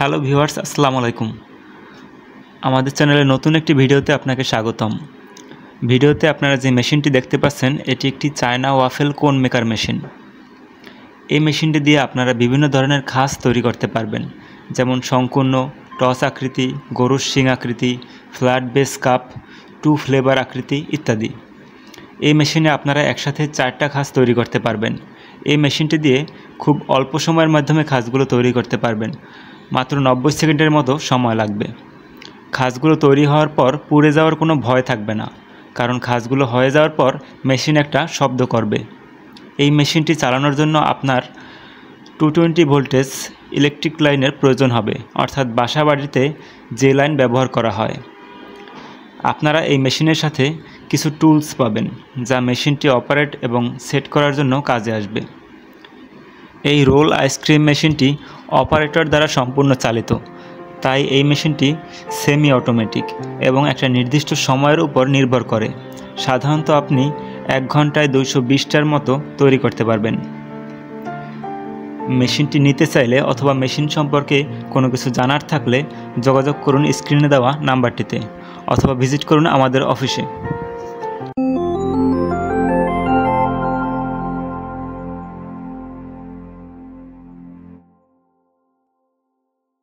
Hello viewers, আসসালামু আলাইকুম। আমাদের চ্যানেলে নতুন একটি ভিডিওতে আপনাকে স্বাগতম। ভিডিওতে আপনারা যে মেশিনটি দেখতে পাচ্ছেন এটি একটি চায়না ওয়াফেল কোন মেকার মেশিন। এই মেশিনটি দিয়ে আপনারা বিভিন্ন ধরনের খাস তৈরি করতে পারবেন, যেমন সম্পূর্ণ টস আকৃতি, গরুর শিং আকৃতি, flat base cup, two flavour আকৃতি ইত্যাদি। এই মেশিনে আপনারা একসাথে 4টা খাস তৈরি করতে পারবেন। এই মেশিনটি দিয়ে খুব অল্প সময়ের মাধ্যমে খাসগুলো তৈরি করতে পারবেন। মাত্র 90 সেকেন্ডের মতো সময় লাগবে। খাসগুলো তৈরি হওয়ার পর পুড়ে যাওয়ার কোনো ভয় থাকবে না, কারণ খাসগুলো হয়ে যাওয়ার পর মেশিন একটা শব্দ করবে। এই মেশিনটি চালানোর জন্য আপনার 220 ভোল্টেজ ইলেকট্রিক লাইনের প্রয়োজন হবে, অর্থাৎ বাসা বাড়িতে যে লাইন ব্যবহার করা হয়। আপনারা এই মেশিনের সাথে কিছু টুলস পাবেন, যা মেশিনটি অপারেট এবং সেট করার জন্য কাজে আসবে। এই রোল আইসক্রিম মেশিনটি অপারেটর দ্বারা সম্পূর্ণ চালিত, তাই এই মেশিনটি সেমি অটোমেটিক এবং একটা নির্দিষ্ট সময়ের উপর নির্ভর করে। সাধারণত আপনি 1 ঘন্টায় 220টার মতো তৈরি করতে পারবেন। মেশিনটি নিতে চাইলে অথবা মেশিন সম্পর্কে কোনো কিছু জানার থাকলে যোগাযোগ করুন স্ক্রিনে দেওয়া নাম্বারটিতে, অথবা ভিজিট করুন আমাদের অফিসে।